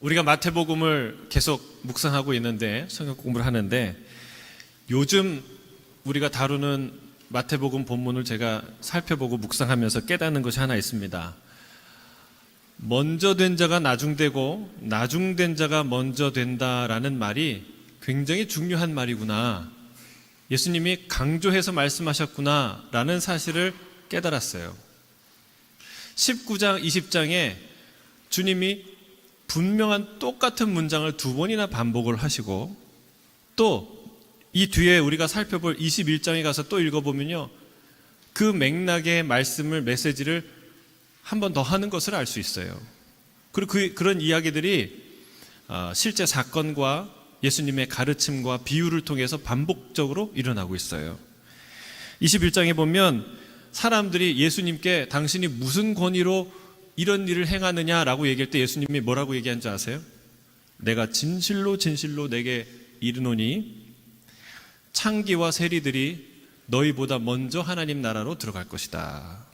우리가 마태복음을 계속 묵상하고 있는데, 성경 공부를 하는데, 요즘 우리가 다루는 마태복음 본문을 제가 살펴보고 묵상하면서 깨닫는 것이 하나 있습니다. 먼저 된 자가 나중되고 나중된 자가 먼저 된다라는 말이 굉장히 중요한 말이구나, 예수님이 강조해서 말씀하셨구나 라는 사실을 깨달았어요. 19장 20장에 주님이 분명한 똑같은 문장을 두 번이나 반복을 하시고, 또 이 뒤에 우리가 살펴볼 21장에 가서 또 읽어보면요, 그 맥락의 말씀을, 메시지를 한 번 더 하는 것을 알 수 있어요. 그리고 그런 이야기들이 실제 사건과 예수님의 가르침과 비유를 통해서 반복적으로 일어나고 있어요. 21장에 보면 사람들이 예수님께 당신이 무슨 권위로 이런 일을 행하느냐라고 얘기할 때 예수님이 뭐라고 얘기한 줄 아세요? 내가 진실로 진실로 내게 이르노니 창기와 세리들이 너희보다 먼저 하나님 나라로 들어갈 것이다,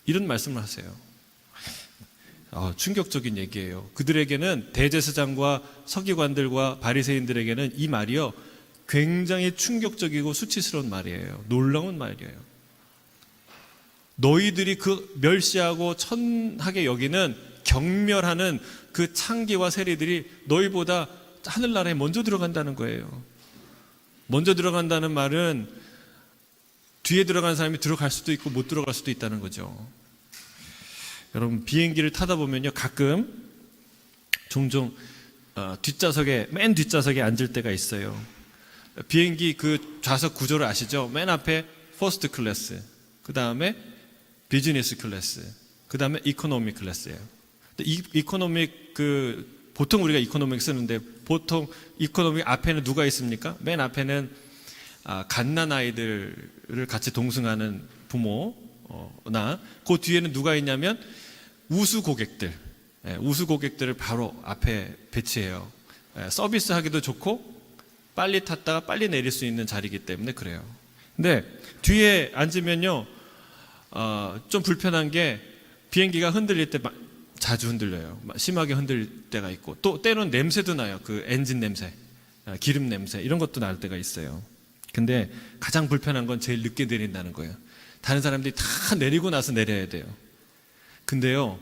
이런 말씀을 하세요. 충격적인 얘기예요. 그들에게는, 대제사장과 서기관들과 바리새인들에게는 이 말이요, 굉장히 충격적이고 수치스러운 말이에요. 놀라운 말이에요. 너희들이 그 멸시하고 천하게 여기는, 경멸하는 그 창기와 세리들이 너희보다 하늘나라에 먼저 들어간다는 거예요. 먼저 들어간다는 말은 뒤에 들어간 사람이 들어갈 수도 있고 못 들어갈 수도 있다는 거죠. 여러분, 비행기를 타다 보면요, 가끔 종종 뒷좌석에, 맨 뒷좌석에 앉을 때가 있어요. 비행기 그 좌석 구조를 아시죠? 맨 앞에 퍼스트 클래스, 그 다음에 비즈니스 클래스, 그 다음에 이코노미 클래스예요. 이코노믹, 보통 우리가 이코노믹 쓰는데, 보통 이코노믹 앞에는 누가 있습니까? 맨 앞에는 갓난 아이들을 같이 동승하는 부모나, 그 뒤에는 누가 있냐면 우수 고객들, 우수 고객들을 바로 앞에 배치해요. 서비스하기도 좋고 빨리 탔다가 빨리 내릴 수 있는 자리이기 때문에 그래요. 근데 뒤에 앉으면요, 좀 불편한 게, 비행기가 흔들릴 때 자주 흔들려요. 심하게 흔들릴 때가 있고, 또 때로는 냄새도 나요. 그 엔진 냄새, 기름 냄새, 이런 것도 날 때가 있어요. 근데 가장 불편한 건 제일 늦게 내린다는 거예요. 다른 사람들이 다 내리고 나서 내려야 돼요. 근데요,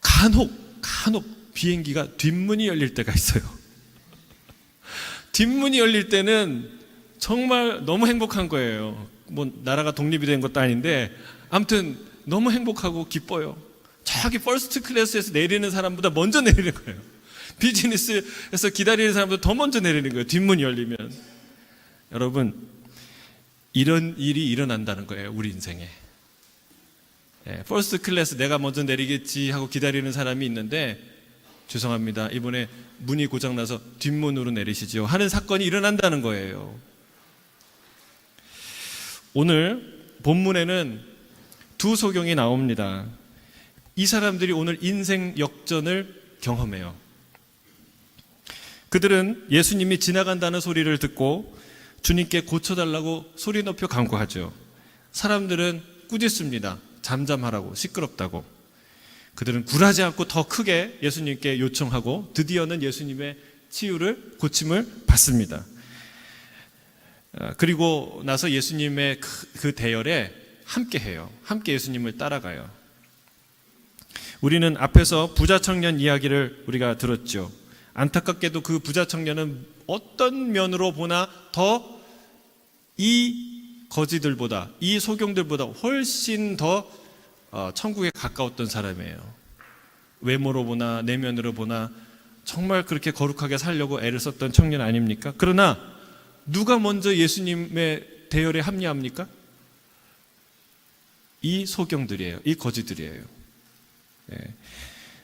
간혹 비행기가 뒷문이 열릴 때가 있어요. 뒷문이 열릴 때는 정말 너무 행복한 거예요. 뭐 나라가 독립이 된 것도 아닌데 아무튼 너무 행복하고 기뻐요. 저기 퍼스트 클래스에서 내리는 사람보다 먼저 내리는 거예요. 비즈니스에서 기다리는 사람보다 더 먼저 내리는 거예요, 뒷문이 열리면. 여러분, 이런 일이 일어난다는 거예요, 우리 인생에. 퍼스트 클래스 내가 먼저 내리겠지 하고 기다리는 사람이 있는데, 죄송합니다, 이번에 문이 고장나서 뒷문으로 내리시죠 하는 사건이 일어난다는 거예요. 오늘 본문에는 두 소경이 나옵니다. 이 사람들이 오늘 인생 역전을 경험해요. 그들은 예수님이 지나간다는 소리를 듣고 주님께 고쳐달라고 소리 높여 간구하죠. 사람들은 꾸짖습니다. 잠잠하라고, 시끄럽다고. 그들은 굴하지 않고 더 크게 예수님께 요청하고 드디어는 예수님의 치유를, 고침을 받습니다. 그리고 나서 예수님의 그 대열에 함께해요. 함께 예수님을 따라가요. 우리는 앞에서 부자 청년 이야기를 우리가 들었죠. 안타깝게도 그 부자 청년은 어떤 면으로 보나 더 이 거지들보다, 이 소경들보다 훨씬 더 천국에 가까웠던 사람이에요. 외모로 보나 내면으로 보나 정말 그렇게 거룩하게 살려고 애를 썼던 청년 아닙니까? 그러나 누가 먼저 예수님의 대열에 합류합니까? 이 소경들이에요. 이 거지들이에요.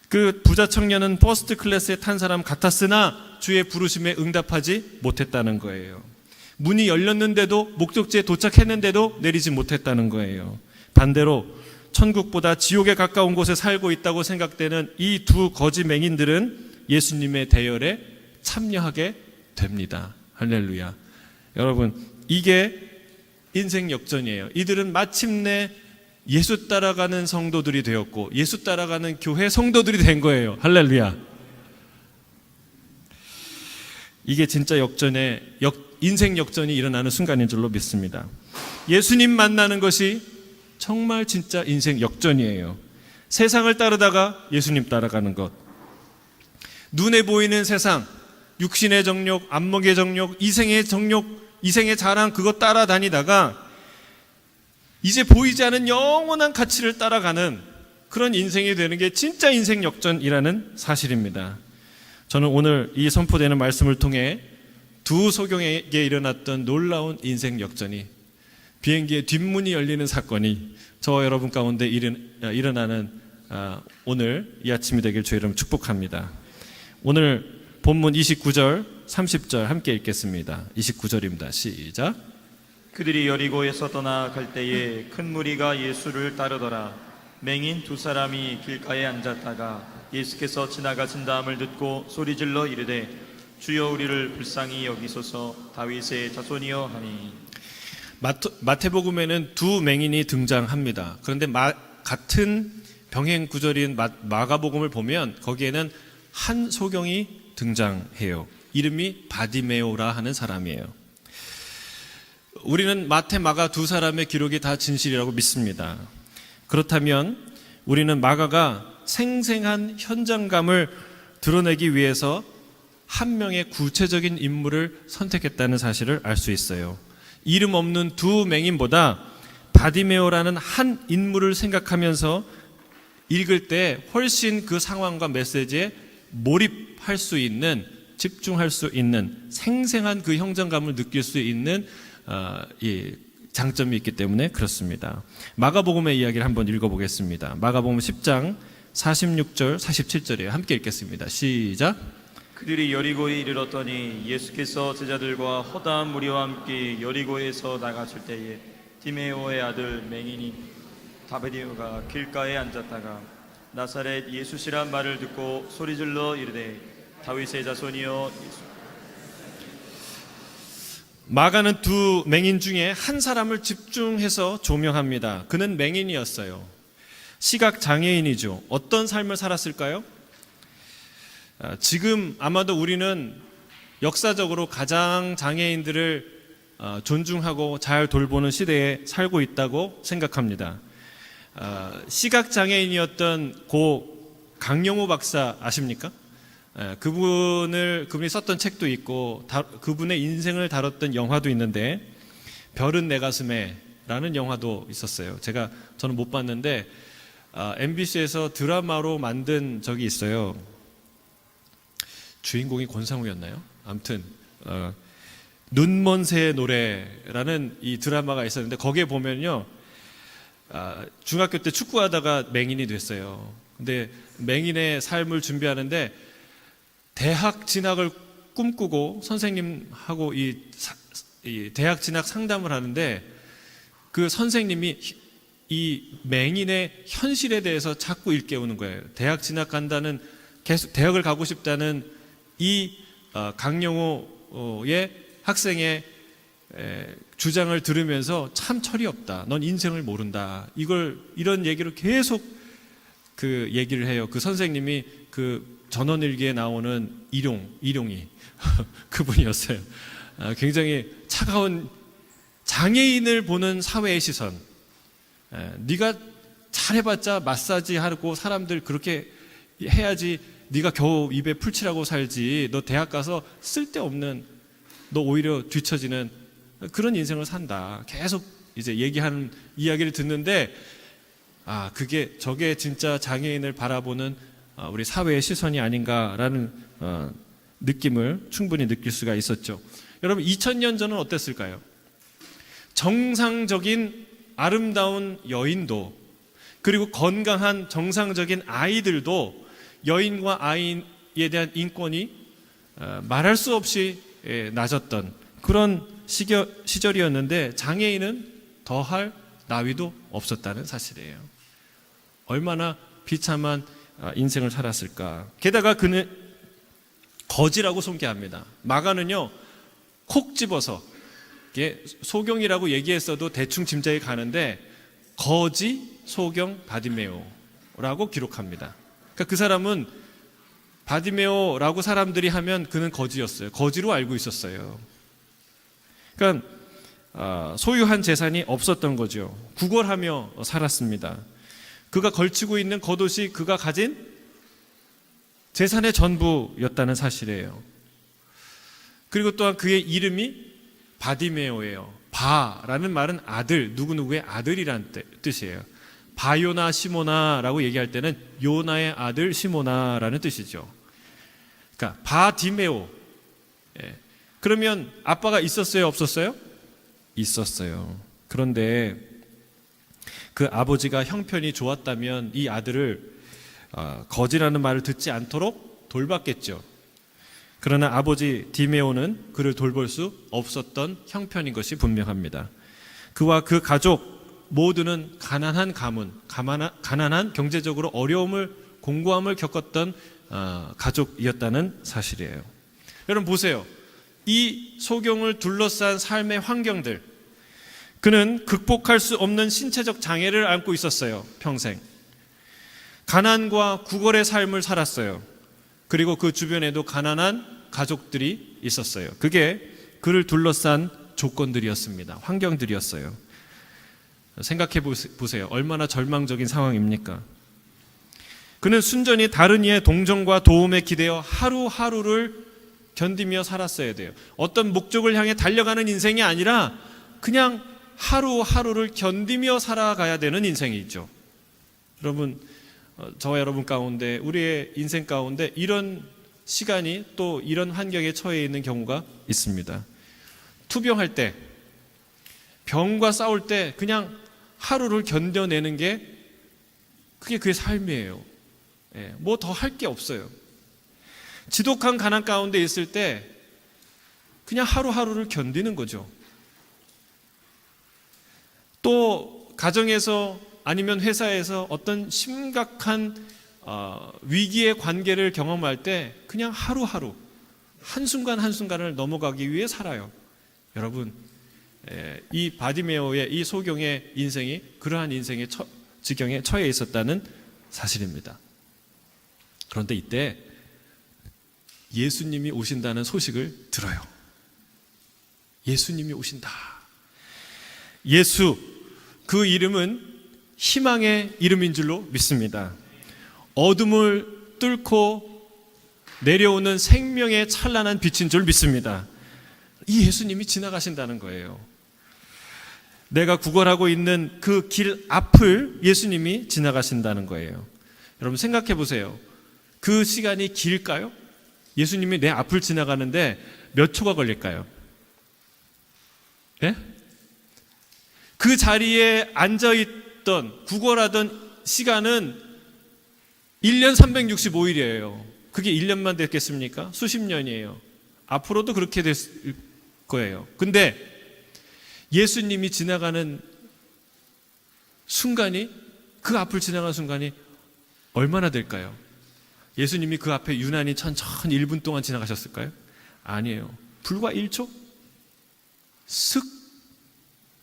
그 부자 청년은 퍼스트 클래스에 탄 사람 같았으나 주의 부르심에 응답하지 못했다는 거예요. 문이 열렸는데도, 목적지에 도착했는데도 내리지 못했다는 거예요. 반대로 천국보다 지옥에 가까운 곳에 살고 있다고 생각되는 이 두 거지 맹인들은 예수님의 대열에 참여하게 됩니다. 할렐루야. 여러분, 이게 인생 역전이에요. 이들은 마침내 예수 따라가는 성도들이 되었고 예수 따라가는 교회 성도들이 된 거예요. 할렐루야. 이게 진짜 인생 역전이 일어나는 순간인 줄로 믿습니다. 예수님 만나는 것이 정말 진짜 인생 역전이에요. 세상을 따르다가 예수님 따라가는 것. 눈에 보이는 세상, 육신의 정욕, 안목의 정욕, 이생의 정욕, 이생의 자랑, 그거 따라다니다가 이제 보이지 않은 영원한 가치를 따라가는 그런 인생이 되는 게 진짜 인생 역전이라는 사실입니다. 저는 오늘 이 선포되는 말씀을 통해 두 소경에게 일어났던 놀라운 인생 역전이, 비행기의 뒷문이 열리는 사건이 저와 여러분 가운데 일어나는 오늘 이 아침이 되길 주의 이름 축복합니다. 오늘 본문 29절, 30절 함께 읽겠습니다. 29절입니다. 시작. 그들이 여리고에서 떠나 갈 때에 큰 무리가 예수를 따르더라. 맹인 두 사람이 길가에 앉았다가 예수께서 지나가신 다음을 듣고 소리질러 이르되 주여 우리를 불쌍히 여기소서 다윗의 자손이여 하니. 마태복음에는 두 맹인이 등장합니다. 그런데 같은 병행 구절인 마가복음을 보면 거기에는 한 소경이 등장해요. 이름이 바디메오라 하는 사람이에요. 우리는 마태, 마가 두 사람의 기록이 다 진실이라고 믿습니다. 그렇다면 우리는 마가가 생생한 현장감을 드러내기 위해서 한 명의 구체적인 인물을 선택했다는 사실을 알 수 있어요. 이름 없는 두 맹인보다 바디메오라는 한 인물을 생각하면서 읽을 때 훨씬 그 상황과 메시지에 몰입할 수 있는, 집중할 수 있는, 생생한 그 현장감을 느낄 수 있는 이 장점이 있기 때문에 그렇습니다. 마가복음의 이야기를 한번 읽어보겠습니다. 마가복음 10장 46절, 47절이에요. 함께 읽겠습니다. 시작. 그들이 여리고에 이르렀더니 예수께서 제자들과 허다한 무리와 함께 여리고에서 나가실 때에 디메오의 아들 맹인이 바디메오가 길가에 앉았다가 나사렛 예수시란 말을 듣고 소리질러 이르되 다윗의 자손이여 예수. 마가는 두 맹인 중에 한 사람을 집중해서 조명합니다. 그는 맹인이었어요. 시각 장애인이죠. 어떤 삶을 살았을까요? 지금 아마도 우리는 역사적으로 가장 장애인들을 존중하고 잘 돌보는 시대에 살고 있다고 생각합니다. 시각 장애인이었던 고 강영호 박사 아십니까? 그분이 썼던 책도 있고 그분의 인생을 다뤘던 영화도 있는데 별은 내 가슴에 라는 영화도 있었어요. 저는 못 봤는데 MBC에서 드라마로 만든 적이 있어요. 주인공이 권상우였나요? 아무튼 눈먼 새의 노래라는 이 드라마가 있었는데 거기에 보면요, 중학교 때 축구하다가 맹인이 됐어요. 근데 맹인의 삶을 준비하는데 대학 진학을 꿈꾸고 선생님하고 이 대학 진학 상담을 하는데 그 선생님이 이 맹인의 현실에 대해서 자꾸 일깨우는 거예요. 대학 진학한다는, 계속 대학을 가고 싶다는 이 강영호의 학생의 주장을 들으면서 참 철이 없다. 넌 인생을 모른다. 이런 얘기를 계속 그 얘기를 해요. 그 선생님이 그 전원일기에 나오는 일용이 그분이었어요. 굉장히 차가운 장애인을 보는 사회의 시선. 네가 잘해봤자 마사지 하고 사람들 그렇게 해야지 네가 겨우 입에 풀칠하고 살지. 너 대학 가서 쓸데없는, 너 오히려 뒤처지는 그런 인생을 산다. 계속 이제 얘기하는 이야기를 듣는데 저게 진짜 장애인을 바라보는 우리 사회의 시선이 아닌가라는 느낌을 충분히 느낄 수가 있었죠. 여러분 2000년 전은 어땠을까요? 정상적인 아름다운 여인도, 그리고 건강한 정상적인 아이들도 여인과 아이에 대한 인권이 말할 수 없이 낮았던 그런 시절이었는데 장애인은 더할 나위도 없었다는 사실이에요. 얼마나 비참한 인생을 살았을까. 게다가 그는 거지라고 소개합니다. 마가는요, 콕 집어서 소경이라고 얘기했어도 대충 짐작이 가는데 거지, 소경, 바디메오라고 기록합니다. 그러니까 그 사람은 바디메오라고 사람들이 하면 그는 거지였어요. 거지로 알고 있었어요. 그러니까 소유한 재산이 없었던 거죠. 구걸하며 살았습니다. 그가 걸치고 있는 겉옷이 그가 가진 재산의 전부였다는 사실이에요. 그리고 또한 그의 이름이 바디메오예요. 바라는 말은 아들, 누구누구의 아들이란 뜻이에요. 바요나 시모나라고 얘기할 때는 요나의 아들 시모나라는 뜻이죠. 그러니까 바디메오. 그러면 아빠가 있었어요, 없었어요? 있었어요. 그런데 그 아버지가 형편이 좋았다면 이 아들을 거지라는 말을 듣지 않도록 돌봤겠죠. 그러나 아버지 디메오는 그를 돌볼 수 없었던 형편인 것이 분명합니다. 그와 그 가족 모두는 가난한 가문, 가난한 경제적으로 어려움을 공고함을 겪었던 가족이었다는 사실이에요. 여러분 보세요. 이 소경을 둘러싼 삶의 환경들, 그는 극복할 수 없는 신체적 장애를 안고 있었어요. 평생 가난과 구걸의 삶을 살았어요. 그리고 그 주변에도 가난한 가족들이 있었어요. 그게 그를 둘러싼 조건들이었습니다. 환경들이었어요. 생각해 보세요. 얼마나 절망적인 상황입니까? 그는 순전히 다른 이의 동정과 도움에 기대어 하루하루를 견디며 살았어야 돼요. 어떤 목적을 향해 달려가는 인생이 아니라 그냥 하루하루를 견디며 살아가야 되는 인생이 있죠. 여러분, 저와 여러분 가운데, 우리의 인생 가운데 이런 시간이 또 이런 환경에 처해 있는 경우가 있습니다. 투병할 때, 병과 싸울 때 그냥 하루를 견뎌내는 게 그게 그의 삶이에요. 뭐 더 할 게 없어요. 지독한 가난 가운데 있을 때 그냥 하루하루를 견디는 거죠. 또 가정에서 아니면 회사에서 어떤 심각한 위기의 관계를 경험할 때 그냥 하루하루 한순간 한순간을 넘어가기 위해 살아요. 여러분, 이 바디메오의 이 소경의 인생이 그러한 인생의 지경에 처해 있었다는 사실입니다. 그런데 이때 예수님이 오신다는 소식을 들어요. 예수님이 오신다. 예수, 그 이름은 희망의 이름인 줄로 믿습니다. 어둠을 뚫고 내려오는 생명의 찬란한 빛인 줄 믿습니다. 이 예수님이 지나가신다는 거예요. 내가 구걸하고 있는 그 길 앞을 예수님이 지나가신다는 거예요. 여러분 생각해 보세요. 그 시간이 길까요? 예수님이 내 앞을 지나가는데 몇 초가 걸릴까요? 예? 그 자리에 앉아있던 구걸하던 시간은 1년 365일이에요. 그게 1년만 됐겠습니까? 수십 년이에요. 앞으로도 그렇게 될 거예요. 근데 예수님이 지나가는 순간이, 그 앞을 지나가는 순간이 얼마나 될까요? 예수님이 그 앞에 유난히 천천히 1분 동안 지나가셨을까요? 아니에요. 불과 1초? 슥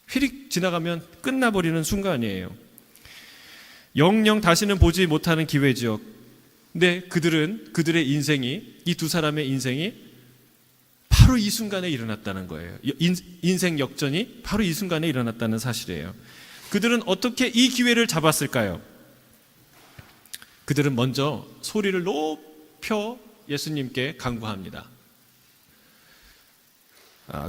휘릭 지나가면 끝나버리는 순간이에요. 영영 다시는 보지 못하는 기회지요. 근데 그들의 인생이, 이 두 사람의 인생이 바로 이 순간에 일어났다는 거예요. 인생 역전이 바로 이 순간에 일어났다는 사실이에요. 그들은 어떻게 이 기회를 잡았을까요? 그들은 먼저 소리를 높여 예수님께 간구합니다.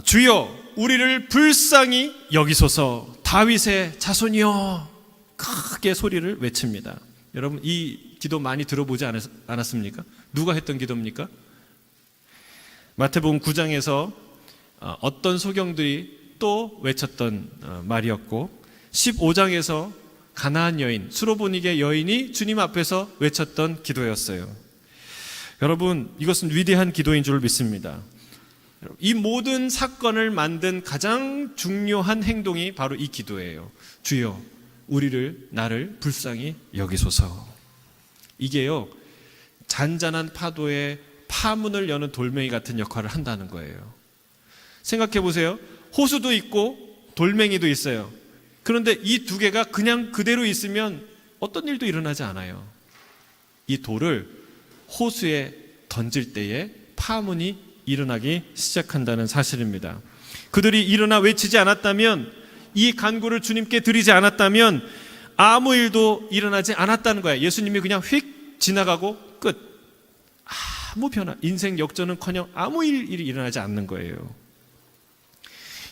주여, 우리를 불쌍히 여기소서. 다윗의 자손이여. 크게 소리를 외칩니다. 여러분, 이 기도 많이 들어보지 않았습니까? 누가 했던 기도입니까? 마태복음 9장에서 어떤 소경들이 또 외쳤던 말이었고, 15장에서 가나안 여인, 수로보니게 여인이 주님 앞에서 외쳤던 기도였어요. 여러분, 이것은 위대한 기도인 줄 믿습니다. 이 모든 사건을 만든 가장 중요한 행동이 바로 이 기도예요. 주여, 나를 불쌍히 여기소서. 이게요, 잔잔한 파도에 파문을 여는 돌멩이 같은 역할을 한다는 거예요. 생각해 보세요. 호수도 있고 돌멩이도 있어요. 그런데 이 두 개가 그냥 그대로 있으면 어떤 일도 일어나지 않아요. 이 돌을 호수에 던질 때에 파문이 일어나기 시작한다는 사실입니다. 그들이 일어나 외치지 않았다면, 이 간구를 주님께 드리지 않았다면 아무 일도 일어나지 않았다는 거예요. 예수님이 그냥 휙 지나가고 끝. 아무 변화, 인생 역전은커녕 아무 일이 일어나지 않는 거예요.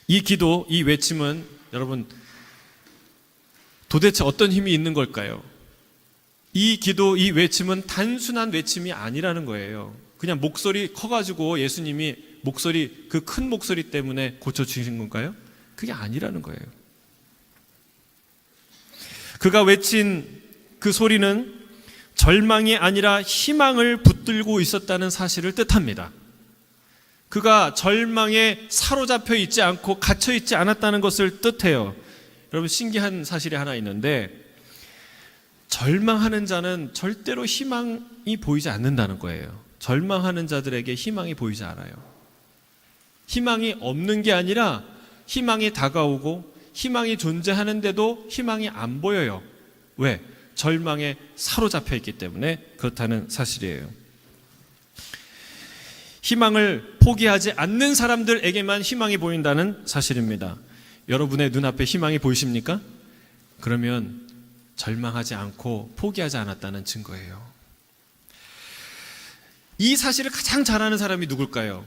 이 기도, 이 외침은 여러분 도대체 어떤 힘이 있는 걸까요? 이 기도, 이 외침은 단순한 외침이 아니라는 거예요. 그냥 목소리 커가지고 예수님이 목소리, 그 큰 목소리 때문에 고쳐주신 건가요? 그게 아니라는 거예요. 그가 외친 그 소리는 절망이 아니라 희망을 붙들고 있었다는 사실을 뜻합니다. 그가 절망에 사로잡혀 있지 않고 갇혀 있지 않았다는 것을 뜻해요. 여러분, 신기한 사실이 하나 있는데, 절망하는 자는 절대로 희망이 보이지 않는다는 거예요. 절망하는 자들에게 희망이 보이지 않아요. 희망이 없는 게 아니라 희망이 다가오고 희망이 존재하는데도 희망이 안 보여요. 왜? 절망에 사로잡혀 있기 때문에 그렇다는 사실이에요. 희망을 포기하지 않는 사람들에게만 희망이 보인다는 사실입니다. 여러분의 눈앞에 희망이 보이십니까? 그러면 절망하지 않고 포기하지 않았다는 증거예요. 이 사실을 가장 잘 아는 사람이 누굴까요?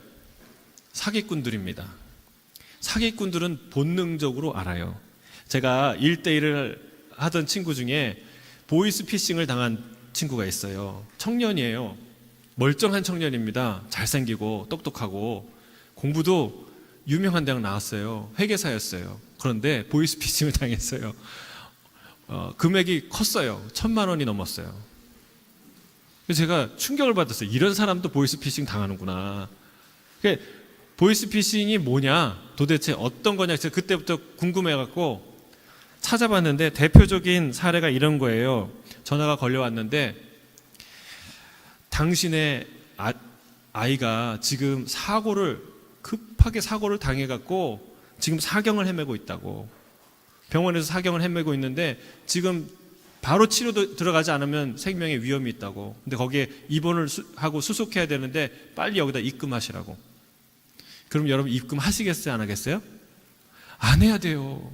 사기꾼들입니다. 사기꾼들은 본능적으로 알아요. 제가 1대1을 하던 친구 중에 보이스피싱을 당한 친구가 있어요. 청년이에요. 멀쩡한 청년입니다. 잘생기고 똑똑하고 공부도 유명한 대학 나왔어요. 회계사였어요. 그런데 보이스피싱을 당했어요. 금액이 컸어요. 1,000만 원이 넘었어요. 그래서 제가 충격을 받았어요. 이런 사람도 보이스피싱 당하는구나. 보이스피싱이 뭐냐, 도대체 어떤 거냐, 제가 그때부터 궁금해갖고 찾아봤는데 대표적인 사례가 이런 거예요. 전화가 걸려왔는데, 당신의 아이가 지금 급하게 사고를 당해갖고 지금 사경을 헤매고 있다고. 병원에서 사경을 헤매고 있는데 지금 바로 치료 들어가지 않으면 생명의 위험이 있다고. 근데 거기에 입원을 하고 수속해야 되는데 빨리 여기다 입금하시라고. 그럼 여러분 입금하시겠어요? 안 하겠어요? 안 해야 돼요.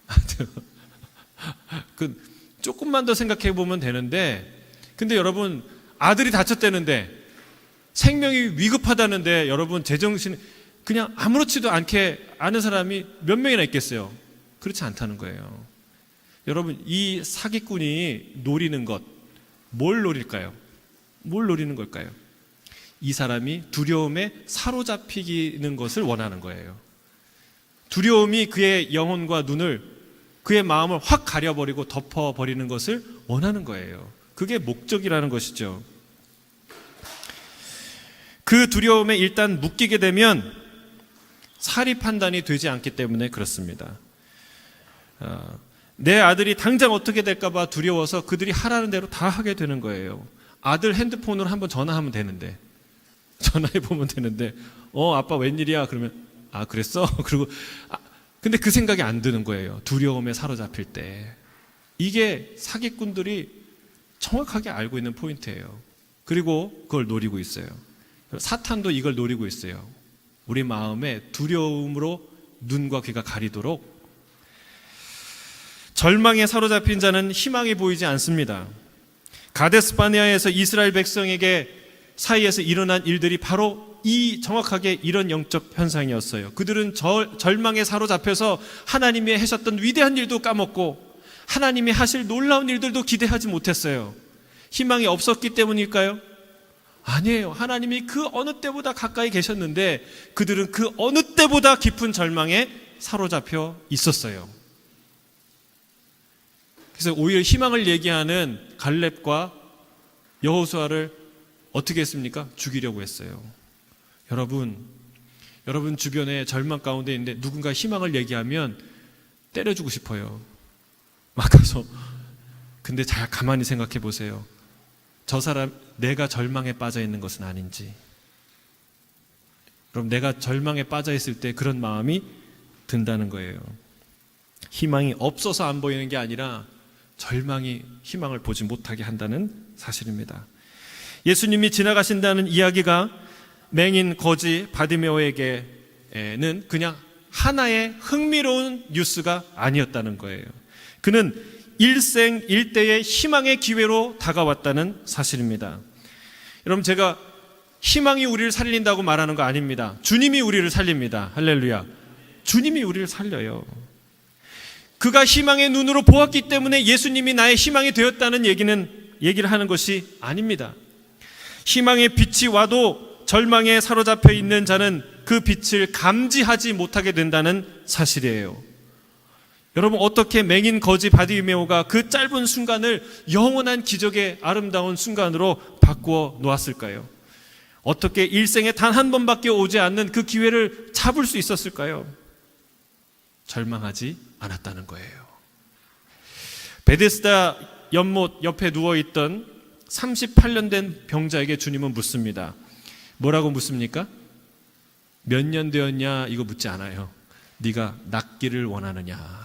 안 돼요. 조금만 더 생각해 보면 되는데, 근데 여러분 아들이 다쳤다는데, 생명이 위급하다는데, 여러분 제정신 그냥 아무렇지도 않게 아는 사람이 몇 명이나 있겠어요? 그렇지 않다는 거예요. 여러분, 이 사기꾼이 노리는 것, 뭘 노릴까요? 뭘 노리는 걸까요? 이 사람이 두려움에 사로잡히는 것을 원하는 거예요. 두려움이 그의 영혼과 눈을, 그의 마음을 확 가려버리고 덮어버리는 것을 원하는 거예요. 그게 목적이라는 것이죠. 그 두려움에 일단 묶이게 되면 사리 판단이 되지 않기 때문에 그렇습니다. 내 아들이 당장 어떻게 될까봐 두려워서 그들이 하라는 대로 다 하게 되는 거예요. 아들 핸드폰으로 한번 전화하면 되는데, 전화해보면 되는데, 아빠 웬일이야? 그러면, 그랬어? 그리고, 근데 그 생각이 안 드는 거예요. 두려움에 사로잡힐 때. 이게 사기꾼들이 정확하게 알고 있는 포인트예요. 그리고 그걸 노리고 있어요. 사탄도 이걸 노리고 있어요. 우리 마음에 두려움으로 눈과 귀가 가리도록. 절망에 사로잡힌 자는 희망이 보이지 않습니다. 가데스 바네아에서 이스라엘 백성에게 사이에서 일어난 일들이 바로 정확하게 이런 영적 현상이었어요. 그들은 절망에 사로잡혀서 하나님이 하셨던 위대한 일도 까먹고 하나님이 하실 놀라운 일들도 기대하지 못했어요. 희망이 없었기 때문일까요? 아니에요. 하나님이 그 어느 때보다 가까이 계셨는데 그들은 그 어느 때보다 깊은 절망에 사로잡혀 있었어요. 그래서 오히려 희망을 얘기하는 갈렙과 여호수아를 어떻게 했습니까? 죽이려고 했어요. 여러분 주변에 절망 가운데 있는데 누군가 희망을 얘기하면 때려주고 싶어요. 막 가서. 근데 잘 가만히 생각해 보세요. 저 사람, 내가 절망에 빠져 있는 것은 아닌지. 그럼 내가 절망에 빠져 있을 때 그런 마음이 든다는 거예요. 희망이 없어서 안 보이는 게 아니라 절망이 희망을 보지 못하게 한다는 사실입니다. 예수님이 지나가신다는 이야기가 맹인 거지 바디메오에게는 그냥 하나의 흥미로운 뉴스가 아니었다는 거예요. 그는 일생일대의 희망의 기회로 다가왔다는 사실입니다. 여러분, 제가 희망이 우리를 살린다고 말하는 거 아닙니다. 주님이 우리를 살립니다. 할렐루야. 주님이 우리를 살려요. 그가 희망의 눈으로 보았기 때문에 예수님이 나의 희망이 되었다는 얘기를 하는 것이 아닙니다. 희망의 빛이 와도 절망에 사로잡혀 있는 자는 그 빛을 감지하지 못하게 된다는 사실이에요. 여러분, 어떻게 맹인 거지 바디메오가 그 짧은 순간을 영원한 기적의 아름다운 순간으로 바꾸어 놓았을까요? 어떻게 일생에 단 한 번밖에 오지 않는 그 기회를 잡을 수 있었을까요? 절망하지 않았다는 거예요. 베데스다 연못 옆에 누워있던 38년 된 병자에게 주님은 묻습니다. 뭐라고 묻습니까? 몇 년 되었냐 이거 묻지 않아요. 네가 낫기를 원하느냐.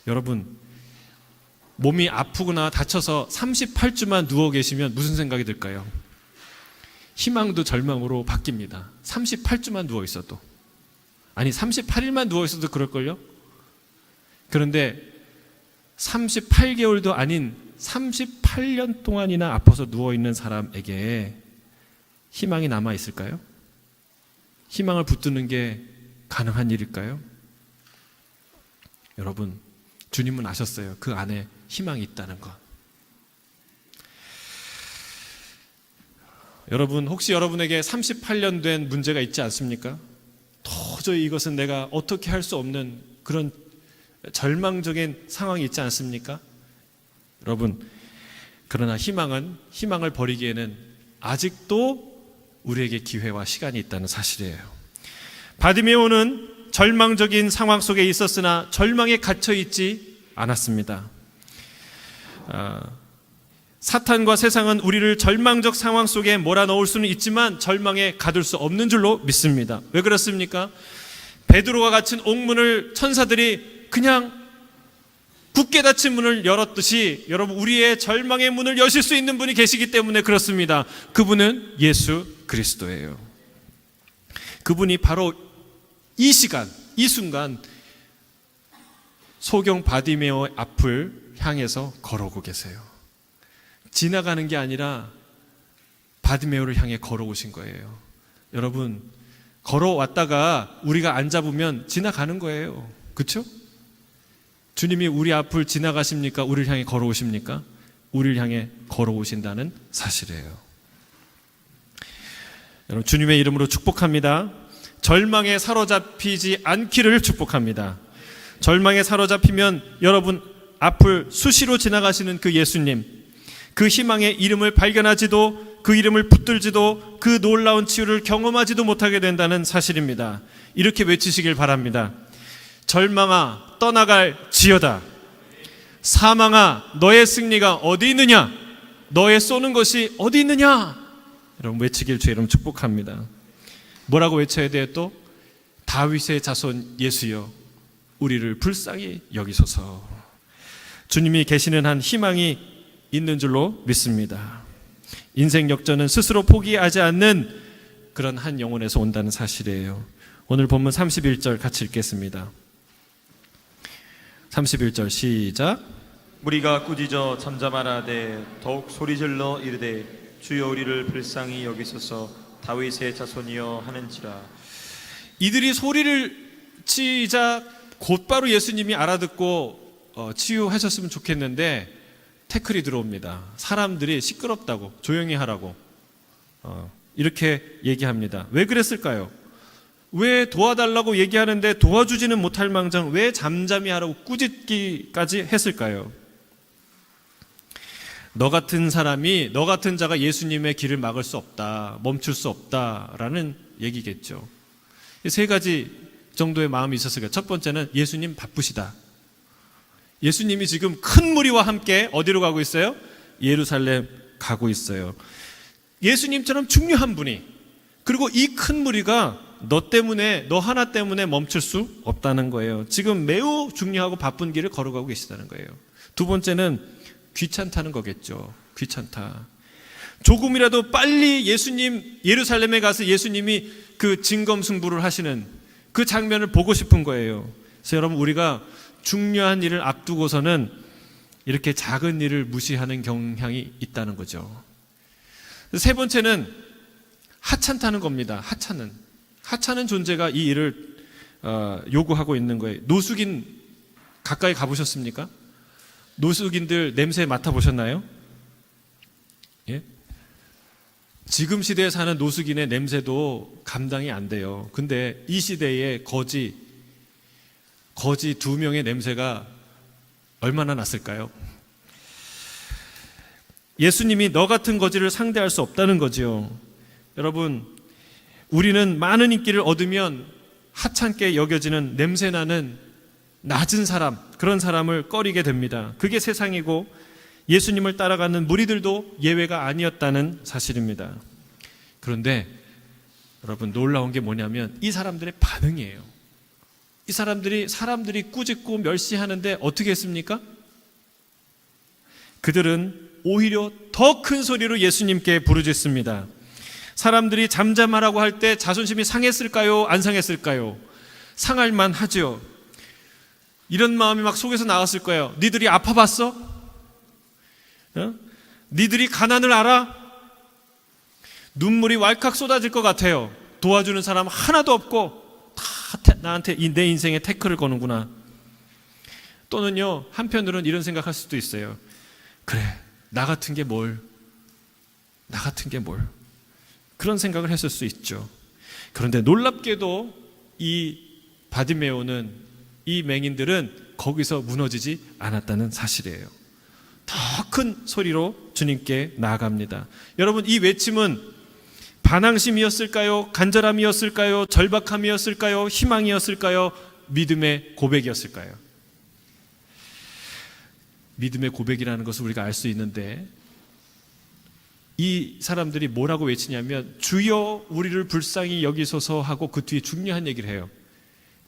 여러분, 몸이 아프거나 다쳐서 38주만 누워 계시면 무슨 생각이 들까요? 희망도 절망으로 바뀝니다. 38주만 누워 있어도, 아니 38일만 누워 있어도 그럴걸요? 그런데 38개월도 아닌 38년 동안이나 아파서 누워있는 사람에게 희망이 남아있을까요? 희망을 붙드는 게 가능한 일일까요? 여러분, 주님은 아셨어요. 그 안에 희망이 있다는 것. 여러분, 혹시 여러분에게 38년 된 문제가 있지 않습니까? 도저히 이것은 내가 어떻게 할 수 없는 그런 절망적인 상황이 있지 않습니까? 여러분, 그러나 희망을 버리기에는 아직도 우리에게 기회와 시간이 있다는 사실이에요. 바디메오는 절망적인 상황 속에 있었으나 절망에 갇혀 있지 않았습니다. 사탄과 세상은 우리를 절망적 상황 속에 몰아넣을 수는 있지만 절망에 가둘 수 없는 줄로 믿습니다. 왜 그렇습니까? 베드로와 같은 옥문을 천사들이 그냥 굳게 닫힌 문을 열었듯이 여러분, 우리의 절망의 문을 여실 수 있는 분이 계시기 때문에 그렇습니다. 그분은 예수 그리스도예요. 그분이 바로 이 시간, 이 순간 소경 바디메오 앞을 향해서 걸어오고 계세요. 지나가는 게 아니라 바디메오를 향해 걸어오신 거예요. 여러분, 걸어왔다가 우리가 안 잡으면 지나가는 거예요. 그렇죠? 주님이 우리 앞을 지나가십니까? 우리를 향해 걸어오십니까? 우리를 향해 걸어오신다는 사실이에요. 여러분, 주님의 이름으로 축복합니다. 절망에 사로잡히지 않기를 축복합니다. 절망에 사로잡히면 여러분 앞을 수시로 지나가시는 그 예수님, 그 희망의 이름을 발견하지도, 그 이름을 붙들지도, 그 놀라운 치유를 경험하지도 못하게 된다는 사실입니다. 이렇게 외치시길 바랍니다. 절망아 떠나갈 지어다. 사망아 너의 승리가 어디 있느냐? 너의 쏘는 것이 어디 있느냐? 여러분, 외치길 주의 이름 축복합니다. 뭐라고 외쳐야 돼요? 또 다윗의 자손 예수여, 우리를 불쌍히 여기소서. 주님이 계시는 한 희망이 있는 줄로 믿습니다. 인생 역전은 스스로 포기하지 않는 그런 한 영혼에서 온다는 사실이에요. 오늘 본문 31절 같이 읽겠습니다. 31절 시작. 우리가 꾸짖어 잠잠하라되 더욱 소리질러 이르되 주여 우리를 불쌍히 여기소서 다윗의 자손이여 하는지라. 이들이 소리를 치자 곧바로 예수님이 알아듣고 치유하셨으면 좋겠는데 태클이 들어옵니다. 사람들이 시끄럽다고, 조용히 하라고 이렇게 얘기합니다. 왜 그랬을까요? 왜 도와달라고 얘기하는데 도와주지는 못할 망정 왜 잠잠히 하라고 꾸짖기까지 했을까요? 너 같은 사람이, 너 같은 자가 예수님의 길을 막을 수 없다, 멈출 수 없다라는 얘기겠죠. 세 가지 정도의 마음이 있었을까요? 첫 번째는 예수님 바쁘시다. 예수님이 지금 큰 무리와 함께 어디로 가고 있어요? 예루살렘 가고 있어요. 예수님처럼 중요한 분이, 그리고 이 큰 무리가 너 때문에, 너 하나 때문에 멈출 수 없다는 거예요. 지금 매우 중요하고 바쁜 길을 걸어가고 계시다는 거예요. 두 번째는 귀찮다는 거겠죠. 귀찮다. 조금이라도 빨리 예루살렘에 가서 예수님이 그 진검승부를 하시는 그 장면을 보고 싶은 거예요. 그래서 여러분, 우리가 중요한 일을 앞두고서는 이렇게 작은 일을 무시하는 경향이 있다는 거죠. 세 번째는 하찮다는 겁니다. 하찮은 존재가 이 일을 요구하고 있는 거예요. 노숙인 가까이 가보셨습니까? 노숙인들 냄새 맡아보셨나요? 예? 지금 시대에 사는 노숙인의 냄새도 감당이 안 돼요. 근데 이 시대에 거지 2명의 냄새가 얼마나 났을까요? 예수님이 너 같은 거지를 상대할 수 없다는 거죠. 여러분, 우리는 많은 인기를 얻으면 하찮게 여겨지는 냄새나는 낮은 사람, 그런 사람을 꺼리게 됩니다. 그게 세상이고 예수님을 따라가는 무리들도 예외가 아니었다는 사실입니다. 그런데 여러분, 놀라운 게 뭐냐면 이 사람들의 반응이에요. 이 사람들이 꾸짖고 멸시하는데 어떻게 했습니까? 그들은 오히려 더 큰 소리로 예수님께 부르짖습니다. 사람들이 잠잠하라고 할 때 자존심이 상했을까요? 안 상했을까요? 상할 만하죠. 이런 마음이 막 속에서 나왔을 거예요. 니들이 아파봤어? 니들이 가난을 알아? 눈물이 왈칵 쏟아질 것 같아요. 도와주는 사람 하나도 없고 다 나한테 내 인생에 태클을 거는구나. 또는요, 한편으로는 이런 생각할 수도 있어요. 그래, 나 같은 게 뭘. 그런 생각을 했을 수 있죠. 그런데 놀랍게도 이 바디메오는, 이 맹인들은 거기서 무너지지 않았다는 사실이에요. 더 큰 소리로 주님께 나아갑니다. 여러분, 이 외침은 반항심이었을까요? 간절함이었을까요? 절박함이었을까요? 희망이었을까요? 믿음의 고백이었을까요? 믿음의 고백이라는 것을 우리가 알 수 있는데, 이 사람들이 뭐라고 외치냐면 주여 우리를 불쌍히 여기소서 하고 그 뒤에 중요한 얘기를 해요.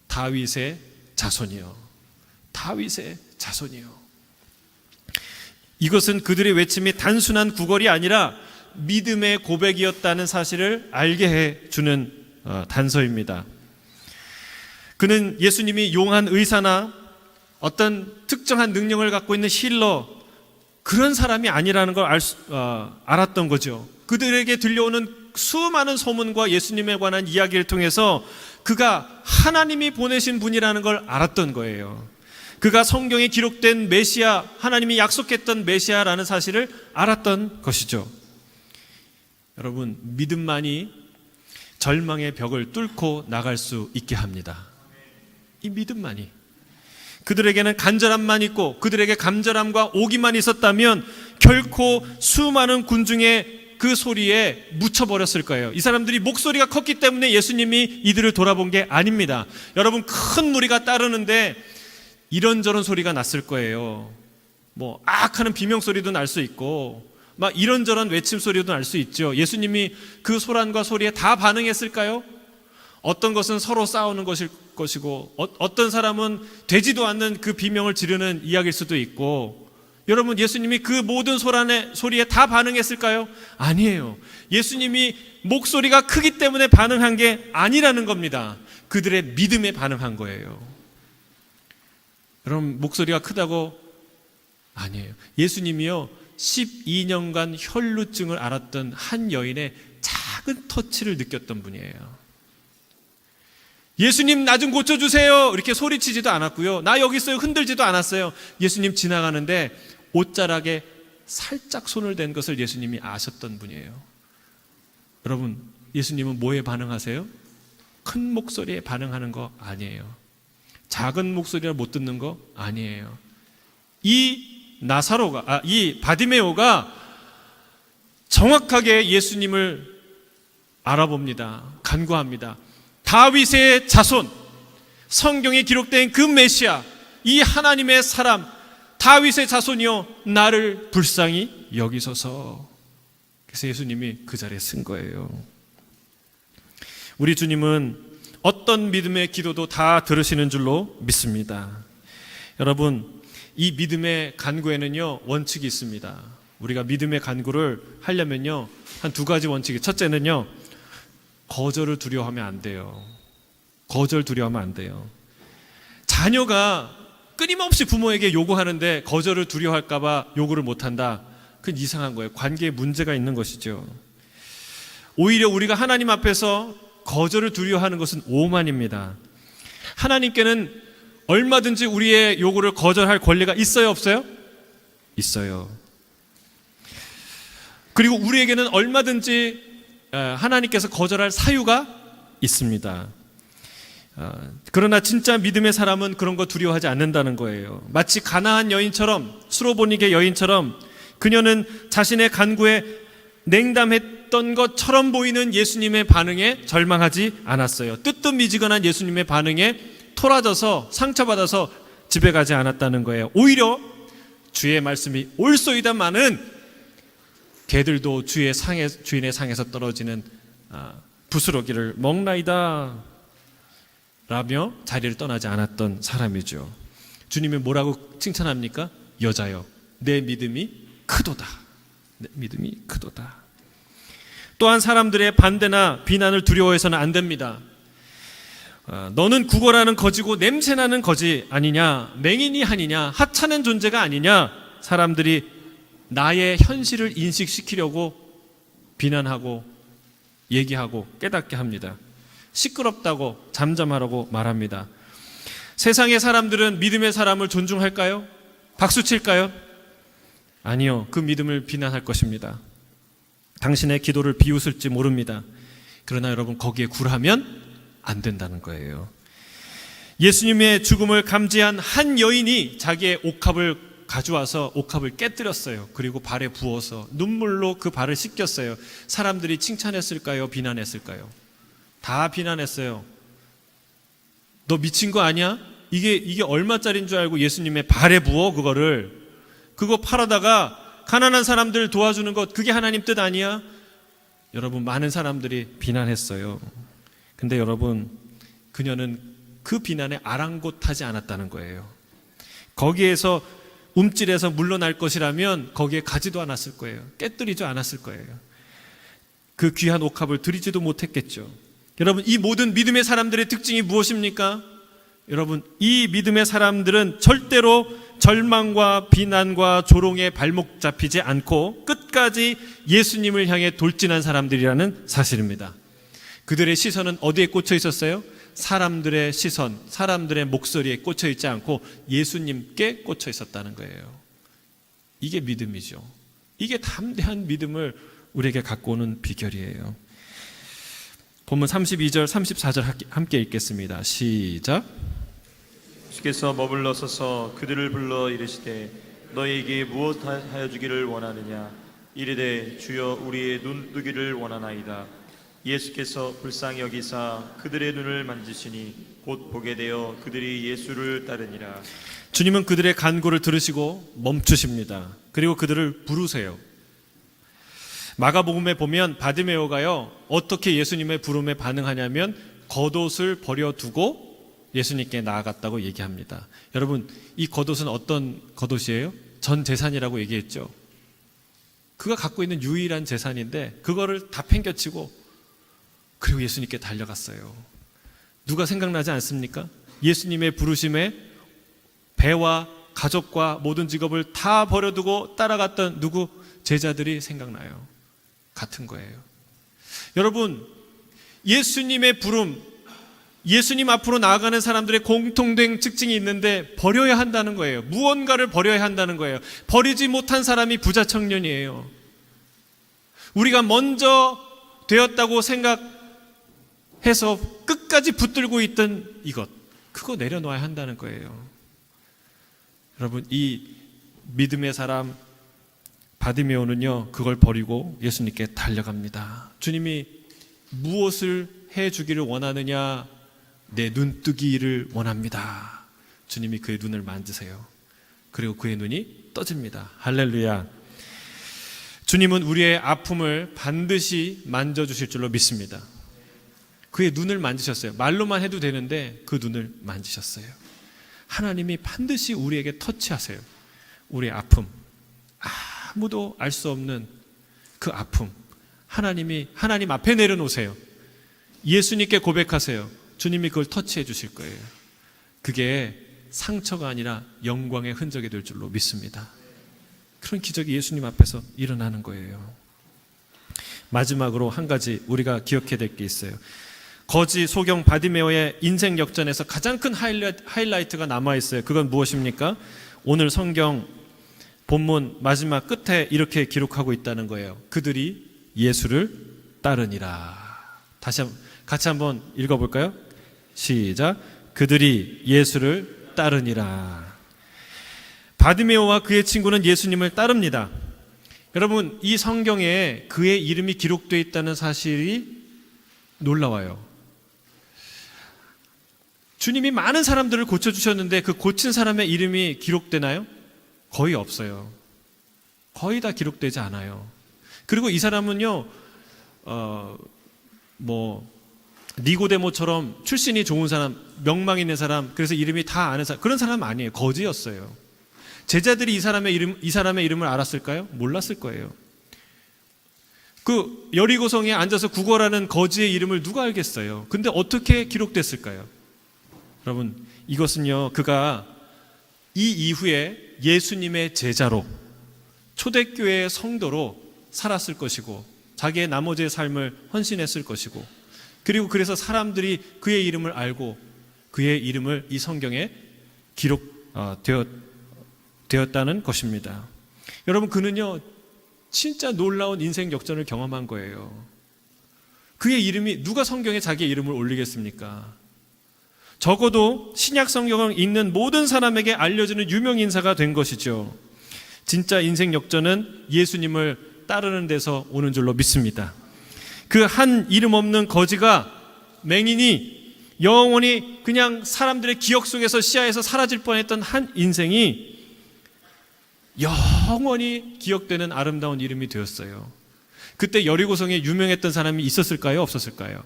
다윗의 자손이요. 이것은 그들의 외침이 단순한 구걸이 아니라 믿음의 고백이었다는 사실을 알게 해주는 단서입니다. 그는 예수님이 용한 의사나 어떤 특정한 능력을 갖고 있는 힐러, 그런 사람이 아니라는 걸 알았던 거죠. 그들에게 들려오는 수많은 소문과 예수님에 관한 이야기를 통해서 그가 하나님이 보내신 분이라는 걸 알았던 거예요. 그가 성경에 기록된 메시아, 하나님이 약속했던 메시아라는 사실을 알았던 것이죠. 여러분, 믿음만이 절망의 벽을 뚫고 나갈 수 있게 합니다. 이 믿음만이. 그들에게는 간절함만 있고 그들에게 간절함과 오기만 있었다면 결코 수많은 군중의 그 소리에 묻혀버렸을 거예요. 이 사람들이 목소리가 컸기 때문에 예수님이 이들을 돌아본 게 아닙니다. 여러분, 큰 무리가 따르는데 이런저런 소리가 났을 거예요. 뭐 하는 비명소리도 날 수 있고 막 이런저런 외침 소리도 날 수 있죠. 예수님이 그 소란과 소리에 다 반응했을까요? 어떤 것은 서로 싸우는 것이고 어떤 사람은 되지도 않는 그 비명을 지르는 이야기일 수도 있고, 여러분, 예수님이 그 모든 소리에 다 반응했을까요? 아니에요. 예수님이 목소리가 크기 때문에 반응한 게 아니라는 겁니다. 그들의 믿음에 반응한 거예요. 여러분, 목소리가 크다고 아니에요. 예수님이요 12년간 혈루증을 앓았던 한 여인의 작은 터치를 느꼈던 분이에요. 예수님 나 좀 고쳐주세요 이렇게 소리치지도 않았고요. 나 여기 있어요 흔들지도 않았어요. 예수님 지나가는데 옷자락에 살짝 손을 댄 것을 예수님이 아셨던 분이에요. 여러분, 예수님은 뭐에 반응하세요? 큰 목소리에 반응하는 거 아니에요. 작은 목소리를 못 듣는 거 아니에요. 이 바디메오가 정확하게 예수님을 알아봅니다. 간구합니다. 다윗의 자손, 성경에 기록된 그 메시아, 이 하나님의 사람, 다윗의 자손이여 나를 불쌍히 여기소서. 그래서 예수님이 그 자리에 쓴 거예요. 우리 주님은 어떤 믿음의 기도도 다 들으시는 줄로 믿습니다. 여러분, 이 믿음의 간구에는요 원칙이 있습니다. 우리가 믿음의 간구를 하려면요, 한 두 가지 원칙이, 첫째는요, 거절을 두려워하면 안 돼요. 거절 두려워하면 안 돼요. 자녀가 끊임없이 부모에게 요구하는데 거절을 두려워할까 봐 요구를 못한다. 그건 이상한 거예요. 관계에 문제가 있는 것이죠. 오히려 우리가 하나님 앞에서 거절을 두려워하는 것은 오만입니다. 하나님께는 얼마든지 우리의 요구를 거절할 권리가 있어요, 없어요? 있어요. 그리고 우리에게는 얼마든지 하나님께서 거절할 사유가 있습니다. 그러나 진짜 믿음의 사람은 그런 거 두려워하지 않는다는 거예요. 마치 가나안 여인처럼, 수로보니게 여인처럼 그녀는 자신의 간구에 냉담했던 것처럼 보이는 예수님의 반응에 절망하지 않았어요. 뜨뜻미지근한 예수님의 반응에 토라져서 상처받아서 집에 가지 않았다는 거예요. 오히려 주의 말씀이 옳소이다마는 개들도 주인의 상에서 떨어지는 부스러기를 먹나이다 라며 자리를 떠나지 않았던 사람이죠. 주님이 뭐라고 칭찬합니까? 여자여, 내 믿음이 크도다. 내 믿음이 크도다. 또한 사람들의 반대나 비난을 두려워해서는 안 됩니다. 너는 구걸하는 거지고 냄새나는 거지 아니냐, 맹인이 아니냐, 하찮은 존재가 아니냐, 사람들이 나의 현실을 인식시키려고 비난하고 얘기하고 깨닫게 합니다. 시끄럽다고, 잠잠하라고 말합니다. 세상의 사람들은 믿음의 사람을 존중할까요? 박수칠까요? 아니요, 그 믿음을 비난할 것입니다. 당신의 기도를 비웃을지 모릅니다. 그러나 여러분, 거기에 굴하면 안 된다는 거예요. 예수님의 죽음을 감지한 한 여인이 자기의 옥합을 가져와서 옥합을 깨뜨렸어요. 그리고 발에 부어서 눈물로 그 발을 씻겼어요. 사람들이 칭찬했을까요? 비난했을까요? 다 비난했어요. 너 미친 거 아니야? 이게 얼마짜리인 줄 알고 예수님의 발에 부어 그거 팔아다가 가난한 사람들 도와주는 것, 그게 하나님 뜻 아니야? 여러분, 많은 사람들이 비난했어요. 근데 여러분, 그녀는 그 비난에 아랑곳하지 않았다는 거예요. 거기에서 움찔해서 물러날 것이라면 거기에 가지도 않았을 거예요. 깨뜨리지 않았을 거예요. 그 귀한 옥합을 드리지도 못했겠죠. 여러분, 이 모든 믿음의 사람들의 특징이 무엇입니까? 여러분, 이 믿음의 사람들은 절대로 절망과 비난과 조롱에 발목 잡히지 않고 끝까지 예수님을 향해 돌진한 사람들이라는 사실입니다. 그들의 시선은 어디에 꽂혀 있었어요? 사람들의 시선, 사람들의 목소리에 꽂혀 있지 않고 예수님께 꽂혀 있었다는 거예요. 이게 믿음이죠. 이게 담대한 믿음을 우리에게 갖고 오는 비결이에요. 본문 32절, 34절 함께 읽겠습니다. 시작. 주께서 머물러 서서 그들을 불러 이르시되 너희에게 무엇 하여 주기를 원하느냐? 이르되 주여 우리의 눈 뜨기를 원하나이다. 예수께서 불쌍히 여기사 그들의 눈을 만지시니 곧 보게 되어 그들이 예수를 따르니라. 주님은 그들의 간구를 들으시고 멈추십니다. 그리고 그들을 부르세요. 마가복음에 보면 바디메오가요, 어떻게 예수님의 부름에 반응하냐면 겉옷을 버려두고 예수님께 나아갔다고 얘기합니다. 여러분, 이 겉옷은 어떤 겉옷이에요? 전 재산이라고 얘기했죠. 그가 갖고 있는 유일한 재산인데 그거를 다 팽겨치고 그리고 예수님께 달려갔어요. 누가 생각나지 않습니까? 예수님의 부르심에 배와 가족과 모든 직업을 다 버려두고 따라갔던 누구? 제자들이 생각나요. 같은 거예요. 여러분, 예수님의 부름, 예수님 앞으로 나아가는 사람들의 공통된 특징이 있는데 버려야 한다는 거예요. 무언가를 버려야 한다는 거예요. 버리지 못한 사람이 부자 청년이에요. 우리가 먼저 되었다고 생각해서 끝까지 붙들고 있던 이것, 그거 내려놓아야 한다는 거예요. 여러분, 이 믿음의 사람 바디메오는요, 그걸 버리고 예수님께 달려갑니다. 주님이 무엇을 해주기를 원하느냐? 내 눈뜨기를 원합니다. 주님이 그의 눈을 만지세요. 그리고 그의 눈이 떠집니다. 할렐루야. 주님은 우리의 아픔을 반드시 만져주실 줄로 믿습니다. 그의 눈을 만지셨어요. 말로만 해도 되는데 그 눈을 만지셨어요. 하나님이 반드시 우리에게 터치하세요. 우리의 아픔, 아무도 알 수 없는 그 아픔, 하나님 앞에 내려놓으세요. 예수님께 고백하세요. 주님이 그걸 터치해 주실 거예요. 그게 상처가 아니라 영광의 흔적이 될 줄로 믿습니다. 그런 기적이 예수님 앞에서 일어나는 거예요. 마지막으로 한 가지 우리가 기억해야 될 게 있어요. 거지 소경 바디메오의 인생 역전에서 가장 큰 하이라이트가 남아있어요. 그건 무엇입니까? 오늘 성경 본문 마지막 끝에 이렇게 기록하고 있다는 거예요. 그들이 예수를 따르니라. 같이 한번 읽어볼까요? 시작. 그들이 예수를 따르니라. 바디메오와 그의 친구는 예수님을 따릅니다. 여러분, 이 성경에 그의 이름이 기록되어 있다는 사실이 놀라워요. 주님이 많은 사람들을 고쳐주셨는데 그 고친 사람의 이름이 기록되나요? 거의 없어요. 거의 다 기록되지 않아요. 그리고 이 사람은요, 니고데모처럼 출신이 좋은 사람, 명망 있는 사람, 그래서 이름이 다 아는 사람, 그런 사람 아니에요. 거지였어요. 제자들이 이 사람의 이름을 알았을까요? 몰랐을 거예요. 그 여리고성에 앉아서 구걸하는 거지의 이름을 누가 알겠어요? 근데 어떻게 기록됐을까요? 여러분, 이것은요, 그가 이 이후에 예수님의 제자로, 초대교회의 성도로 살았을 것이고, 자기의 나머지의 삶을 헌신했을 것이고, 그리고 그래서 사람들이 그의 이름을 알고 그의 이름을 이 성경에 기록되었다는 것입니다. 여러분, 그는요 진짜 놀라운 인생 역전을 경험한 거예요. 그의 이름이, 누가 성경에 자기의 이름을 올리겠습니까? 적어도 신약 성경을 읽는 모든 사람에게 알려지는 유명 인사가 된 것이죠. 진짜 인생 역전은 예수님을 따르는 데서 오는 줄로 믿습니다. 그 한 이름 없는 거지가, 맹인이 영원히 그냥 사람들의 기억 속에서, 시야에서 사라질 뻔했던 한 인생이 영원히 기억되는 아름다운 이름이 되었어요. 그때 여리고성에 유명했던 사람이 있었을까요? 없었을까요?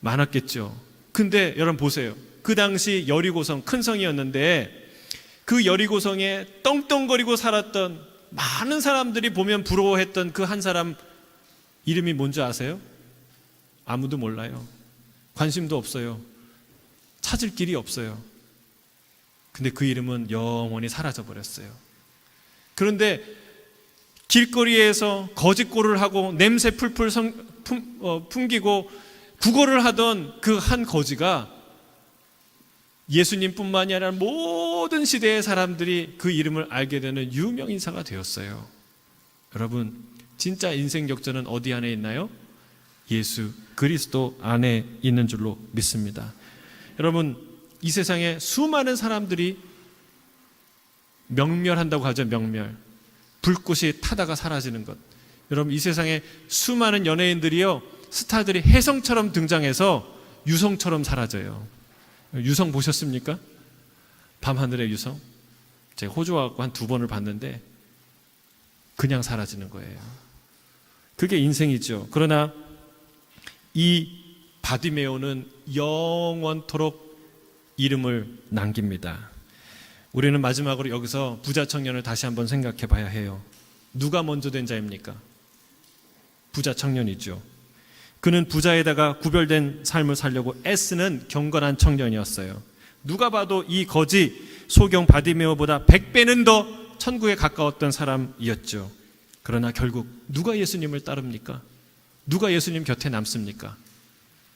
많았겠죠. 근데 여러분 보세요. 그 당시 여리고성 큰 성이었는데 그 여리고성에 떵떵거리고 살았던, 많은 사람들이 보면 부러워했던 그 한 사람 이름이 뭔지 아세요? 아무도 몰라요. 관심도 없어요. 찾을 길이 없어요. 근데 그 이름은 영원히 사라져버렸어요. 그런데 길거리에서 거짓골을 하고 냄새 풀풀 풍기고 구걸을 하던 그 한 거지가 예수님뿐만이 아니라 모든 시대의 사람들이 그 이름을 알게 되는 유명 인사가 되었어요. 여러분, 진짜 인생 역전은 어디 안에 있나요? 예수 그리스도 안에 있는 줄로 믿습니다. 여러분, 이 세상에 수많은 사람들이 명멸한다고 하죠. 명멸. 불꽃이 타다가 사라지는 것. 여러분, 이 세상에 수많은 연예인들이요, 스타들이 혜성처럼 등장해서 유성처럼 사라져요. 유성 보셨습니까? 밤하늘의 유성. 제가 호주 와서 한 2번을 봤는데 그냥 사라지는 거예요. 그게 인생이죠. 그러나 이 바디메오는 영원토록 이름을 남깁니다. 우리는 마지막으로 여기서 부자 청년을 다시 한번 생각해 봐야 해요. 누가 먼저 된 자입니까? 부자 청년이죠. 그는 부자에다가 구별된 삶을 살려고 애쓰는 경건한 청년이었어요. 누가 봐도 이 거지 소경 바디메오보다 100배는 더 천국에 가까웠던 사람이었죠. 그러나 결국 누가 예수님을 따릅니까? 누가 예수님 곁에 남습니까?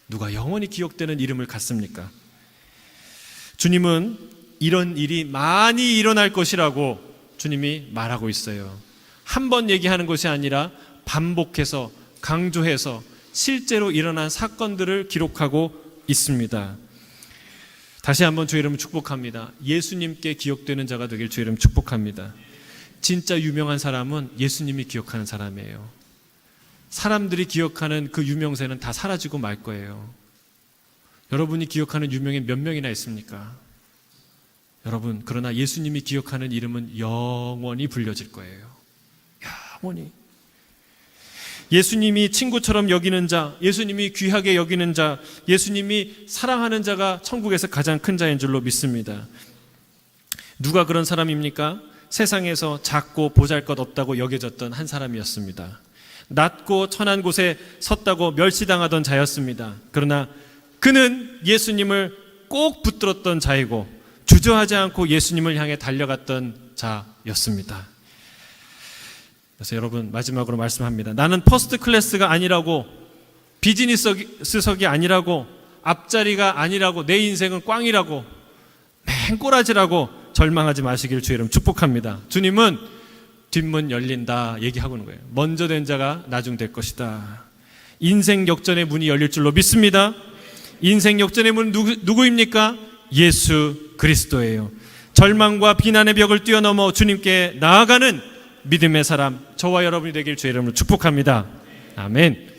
누가 영원히 기억되는 이름을 갖습니까? 주님은 이런 일이 많이 일어날 것이라고 주님이 말하고 있어요. 한 번 얘기하는 것이 아니라 반복해서, 강조해서 실제로 일어난 사건들을 기록하고 있습니다. 다시 한번 주 이름을 축복합니다. 예수님께 기억되는 자가 되길 주 이름 축복합니다. 진짜 유명한 사람은 예수님이 기억하는 사람이에요. 사람들이 기억하는 그 유명세는 다 사라지고 말 거예요. 여러분이 기억하는 유명인 몇 명이나 있습니까? 여러분, 그러나 예수님이 기억하는 이름은 영원히 불려질 거예요. 영원히. 예수님이 친구처럼 여기는 자, 예수님이 귀하게 여기는 자, 예수님이 사랑하는 자가 천국에서 가장 큰 자인 줄로 믿습니다. 누가 그런 사람입니까? 세상에서 작고 보잘것없다고 여겨졌던 한 사람이었습니다. 낮고 천한 곳에 섰다고 멸시당하던 자였습니다. 그러나 그는 예수님을 꼭 붙들었던 자이고 주저하지 않고 예수님을 향해 달려갔던 자였습니다. 그래서 여러분, 마지막으로 말씀합니다. 나는 퍼스트 클래스가 아니라고, 비즈니스석이 아니라고, 앞자리가 아니라고, 내 인생은 꽝이라고, 맨 꼬라지라고 절망하지 마시길 주의 이름 축복합니다. 주님은 뒷문 열린다 얘기하고 있는 거예요. 먼저 된 자가 나중 될 것이다. 인생 역전의 문이 열릴 줄로 믿습니다. 인생 역전의 문은 누구입니까? 예수 그리스도예요. 절망과 비난의 벽을 뛰어넘어 주님께 나아가는 믿음의 사람, 저와 여러분이 되길 주의 이름으로 축복합니다. 아멘.